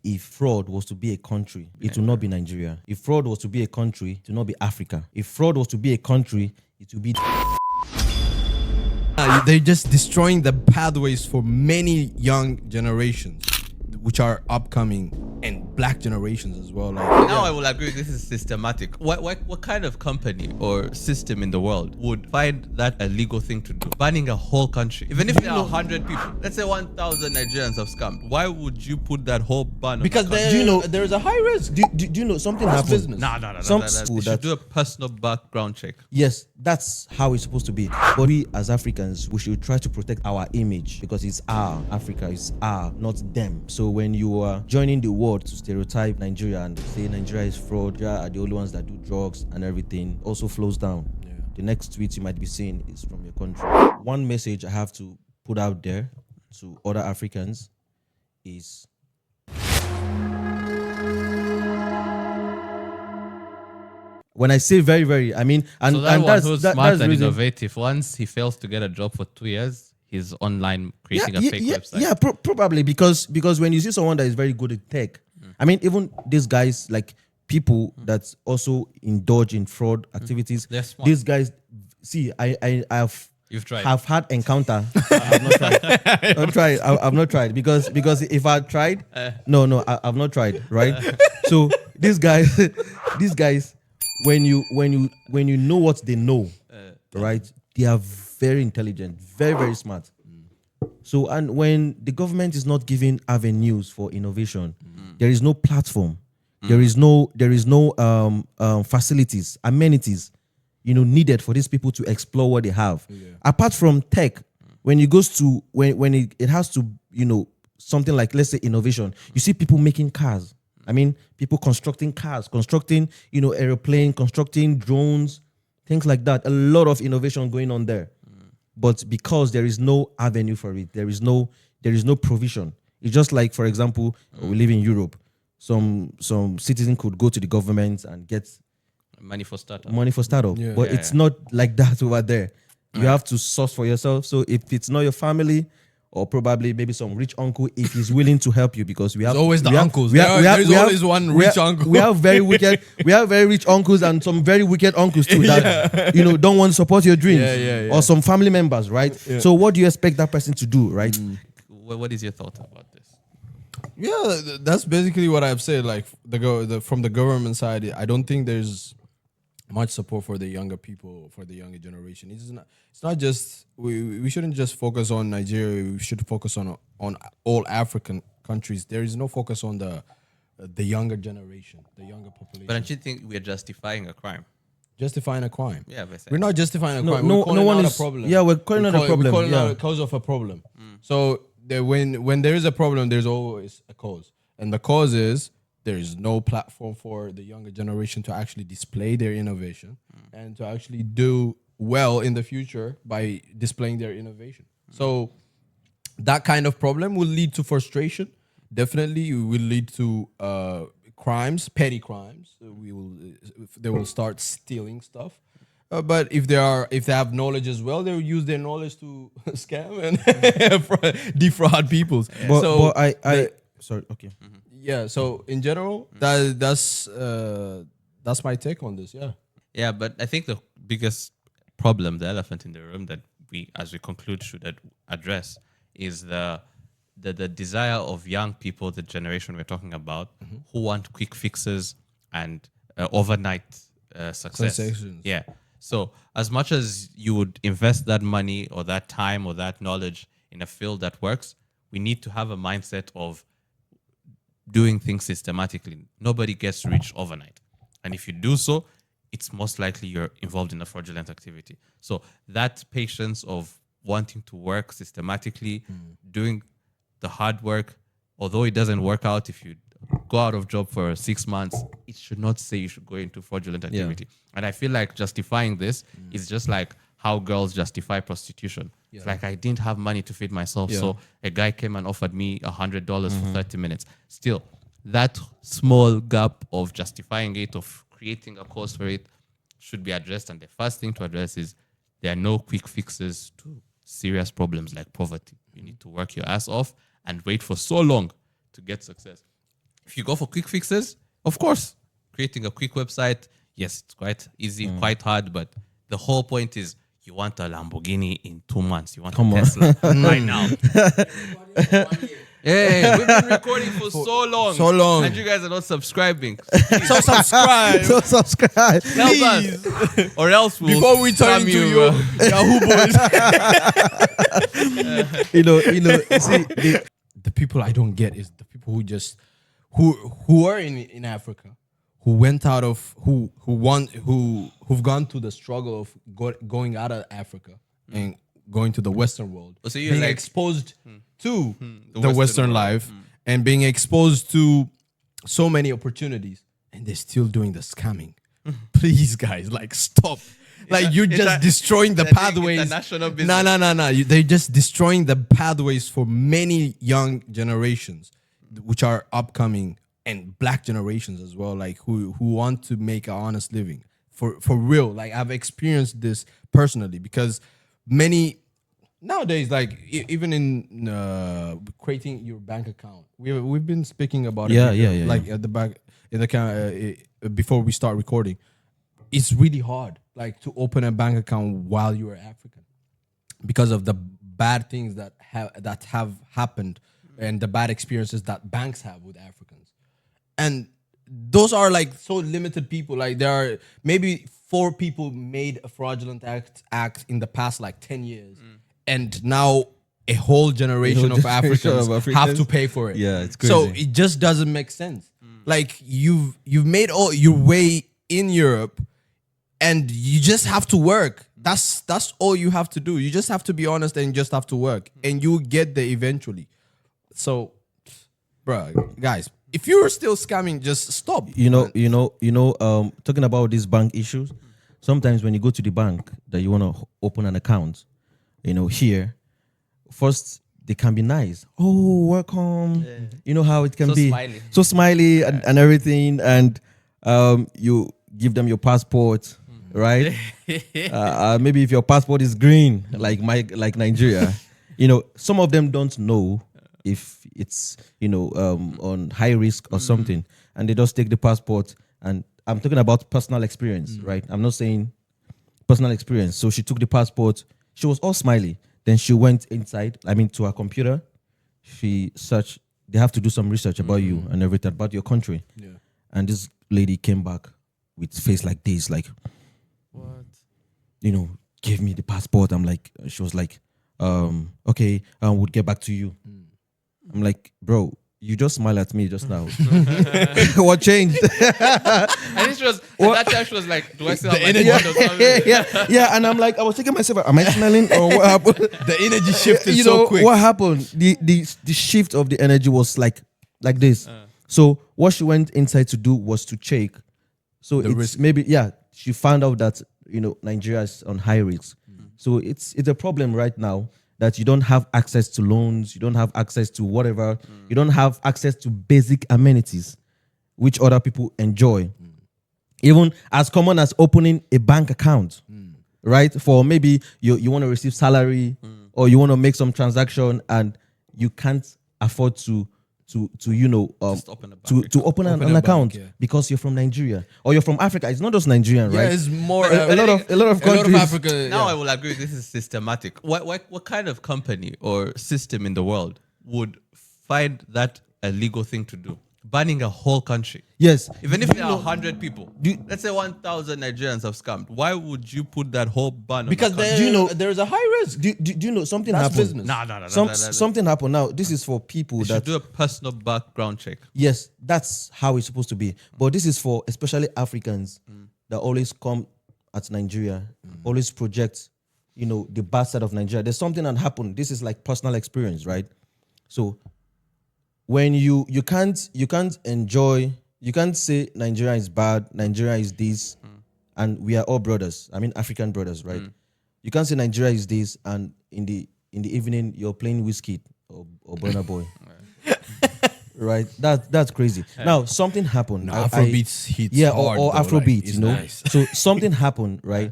If fraud was to be a country, it will not be Nigeria. If fraud was to be a country, it will not be Africa. If fraud was to be a country, it will be... They're just destroying the pathways for many young generations, which are upcoming, and black generations as well. Now I will agree this is systematic. What kind of company or system in the world would find that a legal thing to do? Banning a whole country. Even if there are 100 people, let's say 1,000 Nigerians have scammed, why would you put that whole ban Because on the country? there's a high risk. Do you know something happened? Business. No. You should do a personal background check. Yes, that's how it's supposed to be. But we as Africans, we should try to protect our image because it's our Africa, it's our, not them. So when you are joining the world to stereotype Nigeria and say Nigeria is fraud, Nigeria are the only ones that do drugs and everything, also flows down. Yeah. The next tweet you might be seeing is from your country. One message I have to put out there to other Africans is when I say very, very, I mean, and, So that and one that's who's that, smart that's and reason. innovative, once he fails to get a job for 2 years, he's online creating a fake website. Yeah, probably because when you see someone that is very good at tech, I mean, even these guys, like people that also indulge in fraud activities, They're smart. these guys, see, You've tried. have had encounter. I've not tried. I've not tried because if I tried, I've not tried. Right. So these guys, when you know what they know, right, they are very intelligent, very, very smart. So, and when the government is not giving avenues for innovation, there is no platform, there is no facilities, amenities, needed for these people to explore what they have. Yeah. Apart from tech, when it goes to when it has to, something like, let's say, innovation, you see people making cars. I mean, people constructing cars, constructing, airplane, constructing drones, things like that. A lot of innovation going on there. But because there is no avenue for it, there is no provision. It's just like, for example, we live in Europe. Some citizen could go to the government and get money for startup. Yeah. But it's not like that over there. You have to source for yourself. So if it's not your family, or probably maybe some rich uncle, if he's willing to help you, because we have always the uncles. There's always one rich uncle. We have very wicked. We have very rich uncles and some very wicked uncles too that don't want to support your dreams. Yeah. Or some family members, right? Yeah. So what do you expect that person to do, right? What is your thought about this? Yeah, that's basically what I've said. Like from the government side, I don't think there's much support for the younger people, for the younger generation. It's not just we shouldn't just focus on Nigeria. We should focus on all African countries. There is no focus on the younger generation, the younger population. But don't you think we're justifying a crime? Justifying a crime? Yeah, basically. We're not justifying a crime. No one is. A problem. Yeah, we're calling out a problem. We're calling out a cause of a problem. So when there is a problem, there's always a cause, and the cause is there is no platform for the younger generation to actually display their innovation and to actually do well in the future by displaying their innovation. So that kind of problem will lead to frustration. Definitely, it will lead to crimes, petty crimes. They will start stealing stuff. But if they have knowledge as well, they will use their knowledge to scam and defraud people. Sorry. Okay. Yeah. So in general, that's my take on this. Yeah. Yeah, but I think the biggest problem, the elephant in the room that we, as we conclude, should address is the desire of young people, the generation we're talking about, who want quick fixes and overnight success. Sensations. Yeah. So as much as you would invest that money or that time or that knowledge in a field that works, we need to have a mindset of doing things systematically. Nobody gets rich overnight. And if you do so, it's most likely you're involved in a fraudulent activity. So that patience of wanting to work systematically, doing the hard work, although it doesn't work out, if you go out of job for 6 months, it should not say you should go into fraudulent activity. Yeah. And I feel like justifying this is just like how girls justify prostitution. Yeah. It's like, I didn't have money to feed myself, so a guy came and offered me $100 for 30 minutes. Still, that small gap of justifying it, of creating a cause for it, should be addressed. And the first thing to address is there are no quick fixes to serious problems like poverty. You need to work your ass off and wait for so long to get success. If you go for quick fixes, of course, creating a quick website, yes, it's quite easy, quite hard, but the whole point is you want a Lamborghini in 2 months. You want a Tesla right now. Yeah, we've been recording for so long. so long. And you guys are not subscribing. So subscribe. So subscribe. Help us. Or else we'll Before we turn spam into you. Yahoo boys. See, The people I don't get is the people who just who are in Africa, who went out of who've gone through the struggle of going out of Africa and going to the Western world, Oh, so you're being like- exposed to the the Western Western world. life and being exposed to so many opportunities, and they're still doing the scamming. Please, guys, like stop. Like you're just destroying the they're doing pathways. international business. No. They're just destroying the pathways for many young generations, which are upcoming, and black generations as well, like who want to make an honest living for real. Like I've experienced this personally because many nowadays, like even in creating your bank account, we've been speaking about Yeah, it. yeah. Like at the back in the before we start recording, it's really hard, like to open a bank account while you are African, because of the bad things that have happened and the bad experiences that banks have with Africans. And those are like so limited people. Like there are maybe 4 people made a fraudulent act in the past like 10 years. And now a whole generation of Africans have to pay for it. Yeah, it's So crazy. it just doesn't make sense. Like you've made all your way in Europe, and you just have to work. That's all you have to do. You just have to be honest and you just have to work, and you get there eventually. So, bruh, guys, if you're still scamming, just stop. Talking about these bank issues, sometimes when you go to the bank that you want to open an account, here, first they can be nice. Oh, welcome. You know how it can So be. smiley. So smiley and everything. And you give them your passport, right? Maybe if your passport is green, like Nigeria, some of them don't know if it's, on high risk or something. And they just take the passport. And I'm talking about personal experience, right? I'm not saying personal experience. So she took the passport. She was all smiley. Then she went inside, to her computer. She searched. They have to do some research about you and everything, about your country. Yeah. And this lady came back with face like this, like, What? give me the passport. I'm like, she was like, okay, we'll get back to you. I'm like, bro, you just smiled at me just now. What changed? And she was, at that time she was like, do I still have my energy- phone or something? yeah. And I'm like, I was thinking myself, am I smelling or what happened? The energy shifted so quick. What happened? The shift of the energy was like this. So what she went inside to do was to check. So The it's risk. maybe she found out that Nigeria is on high risk. So it's a problem right now that you don't have access to loans, you don't have access to whatever, you don't have access to basic amenities which other people enjoy. Even as common as opening a bank account, right? For maybe you want to receive salary or you want to make some transaction and you can't afford to Just open a bank to open Open an a account bank, yeah. because you're from Nigeria or you're from Africa. It's not just Nigerian, Yeah, right? it's more a lot of countries. Africa. Now I will agree this is systematic. What kind of company or system in the world would find that a legal thing to do? Banning a whole country. Yes. Even if there are 100 people, let's say 1,000 Nigerians have scammed, why would you put that whole ban on Because that country? there's a high risk. Do you know something That's happened? business. No. Something happened. Now this is for people You that should do a personal background check. yes, that's how it's supposed to be. But this is for especially Africans that always come at Nigeria, always project, the bad side of Nigeria. There's something that happened. This is like personal experience, right? So when you can't say Nigeria is bad, Nigeria is this, and we are all brothers. African brothers, right? You can't say Nigeria is this, and in the evening you're playing Whiskey or Burna Boy. Right? That's crazy. Now something happened. No, Afrobeats hits yeah, hard, or though, Afrobeat, like, it's nice. So something happened, right?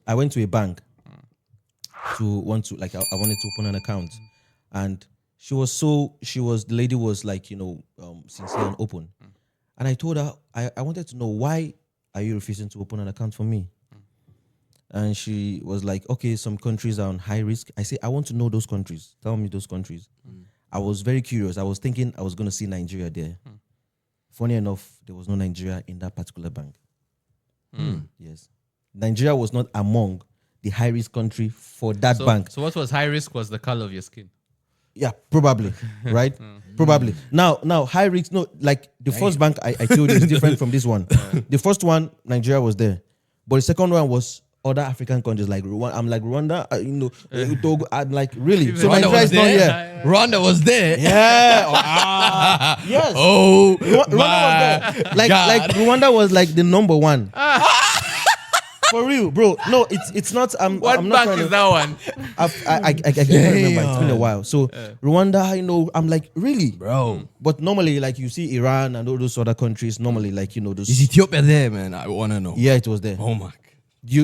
I went to a bank I wanted to open an account, and the lady was like, sincere and open. And I told her, I wanted to know, why are you refusing to open an account for me? And she was like, okay, some countries are on high risk. I say, I want to know those countries. Tell me those countries. I was very curious. I was thinking I was going to see Nigeria there. Funny enough, there was no Nigeria in that particular bank. Yes. Nigeria was not among the high risk country for that bank. So what was high risk was the color of your skin. Yeah, probably, right? Probably. Now, high risk, no, like the first bank I told you is different from this one. The first one, Nigeria was there. But the second one was other African countries like Rwanda. I'm like, Rwanda, Togo. I'm like, really? So Rwanda Nigeria was is not there. here. Rwanda was there. Yeah. Yes. Oh, Rwanda was there. Like Rwanda was like the number one. For real, bro. No, it's not. What I'm not bank trying is to, that one? I can't remember. It's been a while. So Rwanda, I'm like, really, bro. But normally, like you see Iran and all those other countries, normally, like those. Is Ethiopia there, man? I wanna know. Yeah, it was there. Oh my.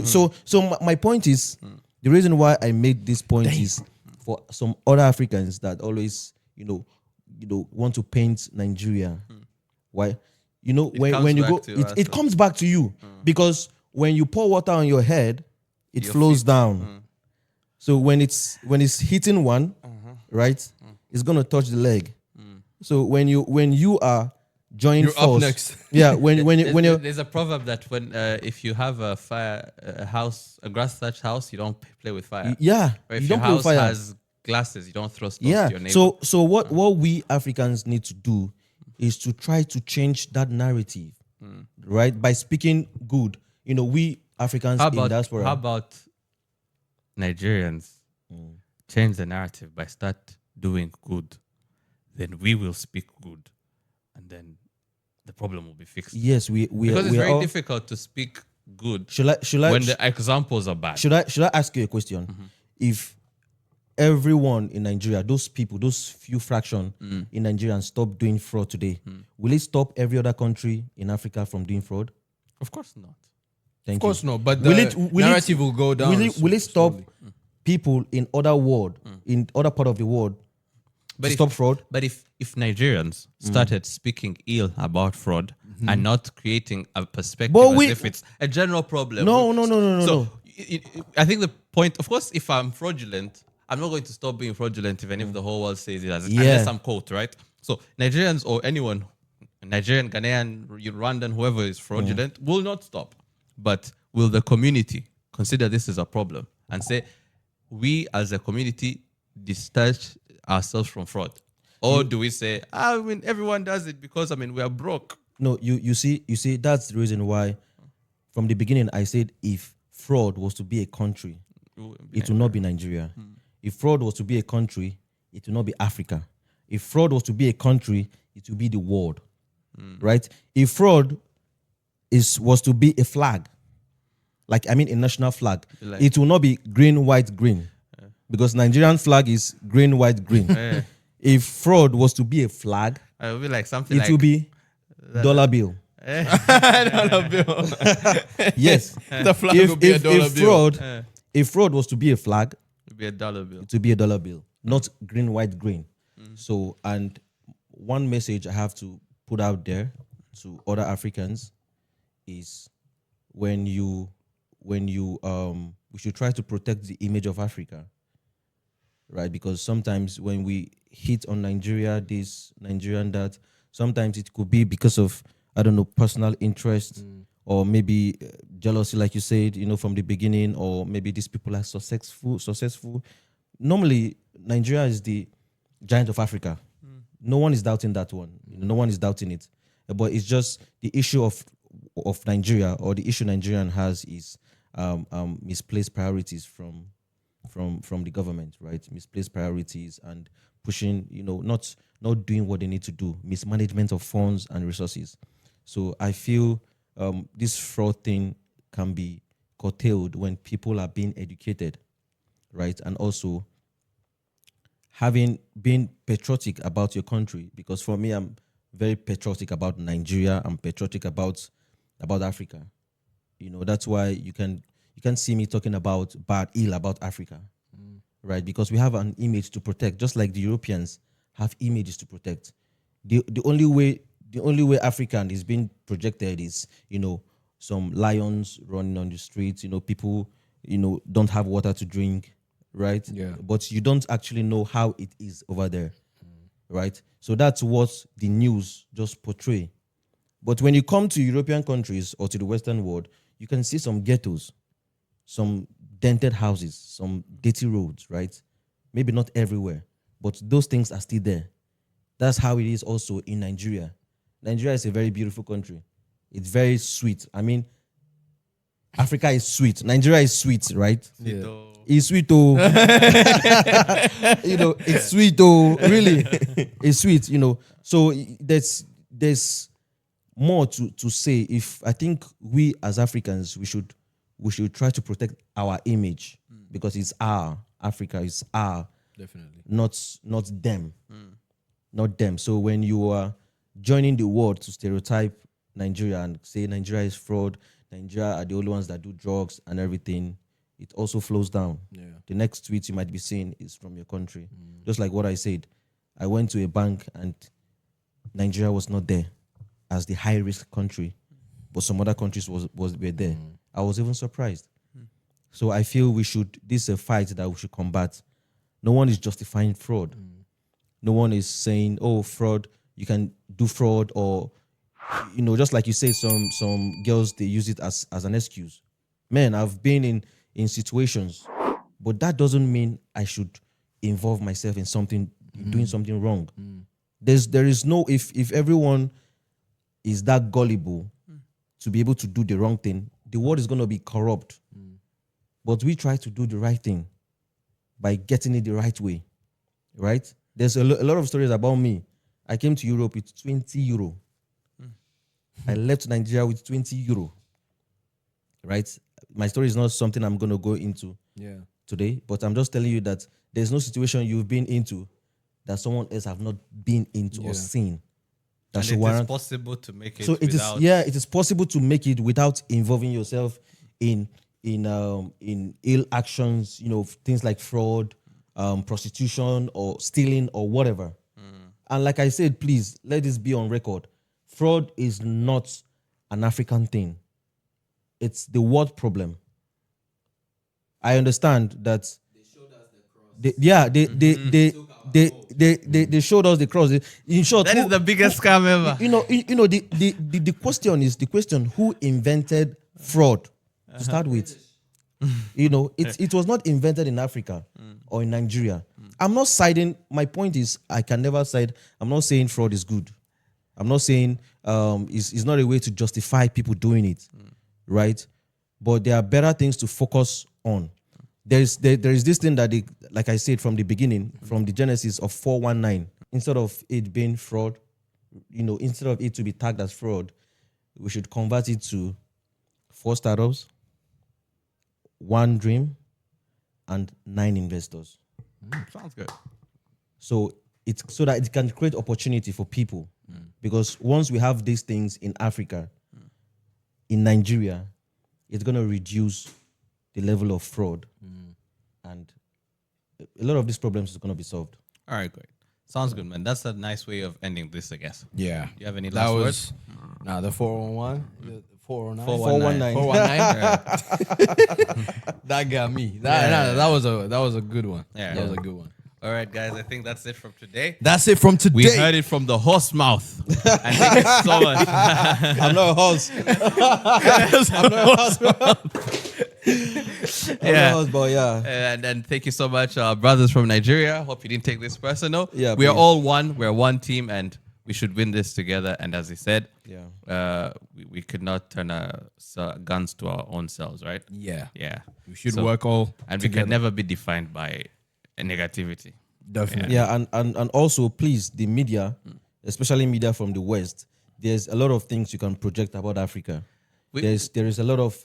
So my point is, the reason why I made this point is for some other Africans that always, want to paint Nigeria. Why? When you go, it comes back to you because when you pour water on your head, it flows down. So when it's hitting one, right, it's gonna touch the leg. So when you are joining You're force, up next. yeah. When you're There's a proverb that when if you have a grass thatched house, you don't play with fire. yeah, Or if you your don't play with house fire. has glasses, you don't throw stones Yeah. to your neighbor. So what we Africans need to do is to try to change that narrative, right? By speaking good. We Africans in diaspora. How about Nigerians change the narrative by start doing good? Then we will speak good, and then the problem will be fixed. Yes, we Because it's we are very all, difficult to speak good Should I when the examples are bad. should I ask you a question? If everyone in Nigeria, those people, those few fraction in Nigeria stop doing fraud today, will it stop every other country in Africa from doing fraud? Of course not. Thank Of course you. not. But Will the narrative will go down. Will it stop people in other world, in other part of the world, to stop fraud? But if Nigerians started speaking ill about fraud and not creating a perspective But as if it's a general problem. No. So I think the point, of course, if I'm fraudulent, I'm not going to stop being fraudulent even if the whole world says it as unless I'm caught, right? So Nigerians or anyone, Nigerian, Ghanaian, Rwandan, whoever is fraudulent, will not stop. But will the community consider this as a problem and say, we as a community detach ourselves from fraud? Or do we say, everyone does it because, we are broke? No, you see, that's the reason why from the beginning I said if fraud was to be a country, it will not be Nigeria. If fraud was to be a country, it will not be Africa. If fraud was to be a country, it will be the world. Right? If fraud was to be a flag, a national flag, it will not be green, white, green. Because Nigerian flag is green, white, green. If fraud was to be a flag, it would be like something it will be dollar bill. dollar bill. Yes. The flag will be a dollar bill. If fraud was to be a flag, it would be a dollar bill. it would be a dollar bill, not green, white, green. So, and one message I have to put out there to other Africans is we should try to protect the image of Africa, right? Because sometimes when we hit on Nigeria, this, Nigerian, that, sometimes it could be because of, personal interest or maybe jealousy, like you said, from the beginning, or maybe these people are successful. Normally, Nigeria is the giant of Africa. No one is doubting that one. No one is doubting it. But it's just the issue of Nigeria, or the issue Nigerian has is misplaced priorities from the government, right? Misplaced priorities and pushing, not doing what they need to do, mismanagement of funds and resources. So I feel this fraud thing can be curtailed when people are being educated, right? And also being patriotic about your country, because for me, I'm very patriotic about Nigeria. I'm patriotic about Africa. That's why you can see me talking about ill about Africa, right? Because we have an image to protect, just like the Europeans have images to protect. The only way the only way African is being projected is, some lions running on the streets, people, don't have water to drink, right? Yeah. But you don't actually know how it is over there, right? So that's what the news just portray. But when you come to European countries or to the Western world, you can see some ghettos, some dented houses, some dirty roads, right? Maybe not everywhere, but those things are still there. That's how it is also in Nigeria. Nigeria is a very beautiful country. It's very sweet. I mean, Africa is sweet. Nigeria is sweet, right? Yeah. It's sweet, oh. It's sweet, oh. Really, it's sweet. So there's more to say. If I think we as Africans, we should try to protect our image because it's our Africa. It's our, Definitely. not them, not them. So when you are joining the world to stereotype Nigeria and say Nigeria is fraud, Nigeria are the only ones that do drugs and everything, it also flows down. Yeah. The next tweet you might be seeing is from your country. Just like what I said, I went to a bank and Nigeria was not there as the high risk country, but some other countries were there. I was even surprised. So I feel this is a fight that we should combat. No one is justifying fraud. No one is saying, oh, fraud, you can do fraud, or just like you say, some girls, they use it as an excuse. Man, I've been in situations, but that doesn't mean I should involve myself in something, doing something wrong. There is no, if everyone is that gullible to be able to do the wrong thing, the world is going to be corrupt. But we try to do the right thing by getting it the right way, right? There's a lot of stories about me. I came to Europe with 20 euro. I left Nigeria with 20 euro, right? My story is not something I'm going to go into today, but I'm just telling you that there's no situation you've been into that someone else have not been into or seen. That should warrant. It is possible to make it. So it is possible to make it without involving yourself in ill actions, things like fraud, prostitution, or stealing, or whatever. And like I said, please let this be on record. Fraud is not an African thing. It's the world problem. I understand that. They showed us the cross. They showed us the cross. In short, that is the biggest scam ever. The question: who invented fraud to start with? It was not invented in Africa or in Nigeria. I'm not siding. My point is, I can never side. I'm not saying fraud is good. I'm not saying it's not a way to justify people doing it, right? But there are better things to focus on. There is this thing that like I said from the beginning, from the genesis of 419, instead of it being fraud, instead of it to be tagged as fraud, we should convert it to 4 startups, 1 dream, and 9 investors. Sounds good. So so that it can create opportunity for people. Because once we have these things in Africa, in Nigeria, it's going to reduce the level of fraud. And a lot of these problems is going to be solved. All right, great. Sounds good, man. That's a nice way of ending this, I guess. Yeah. You have any last words? The 411, the 409. 419. That got me. That was a good one. Yeah. That was a good one. All right, guys. I think that's it from today. That's it from today. We heard it from the horse mouth. And thank you so much. I'm not a horse. I'm not a horse. And thank you so much, brothers from Nigeria. Hope you didn't take this personal. Yeah, we are please. all one. We're one team, and we should win this together. And as he said, we could not turn our guns to our own selves, right? Yeah. Yeah. We should work all and together. we can never be defined by negativity. Definitely. Yeah, and also, please, the media, especially media from the West, there's a lot of things you can project about Africa. There is a lot of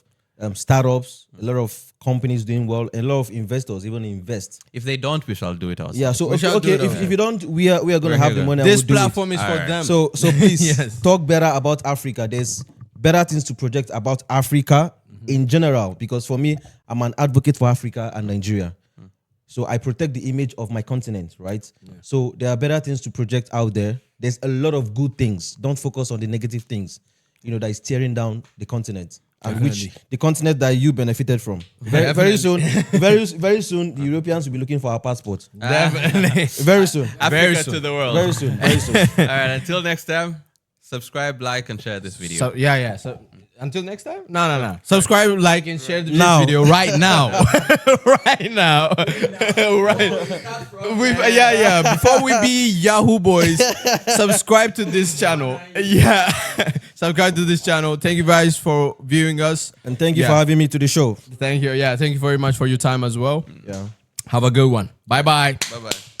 startups, a lot of companies doing well, a lot of investors even invest. If they don't, we shall do it ourselves. Yeah, so We shall do it if you don't, we are going to have the money. This and we'll do it. platform is for them. So please Yes. talk better about Africa. There's better things to project about Africa in general, because for me, I'm an advocate for Africa and Nigeria. So I protect the image of my continent, right? So there are better things to project out there. There's a lot of good things. Don't focus on the negative things, that is tearing down the continent. And which the continent that you benefited from. Very soon, very soon, the Europeans will be looking for our passport. Definitely. Very soon. Africa soon. to the world. Very soon. Very soon. All right, until next time, subscribe, like, and share this video. So yeah. So until next time. No. Subscribe, like, and share this Now. video right now. Right now. Right. Before we be Yahoo boys, subscribe to this channel. Yeah. Subscribe to this channel. Thank you guys for viewing us. And thank you for having me to the show. Thank you. Yeah. Thank you very much for your time as well. Yeah. Have a good one. Bye bye. Bye-bye.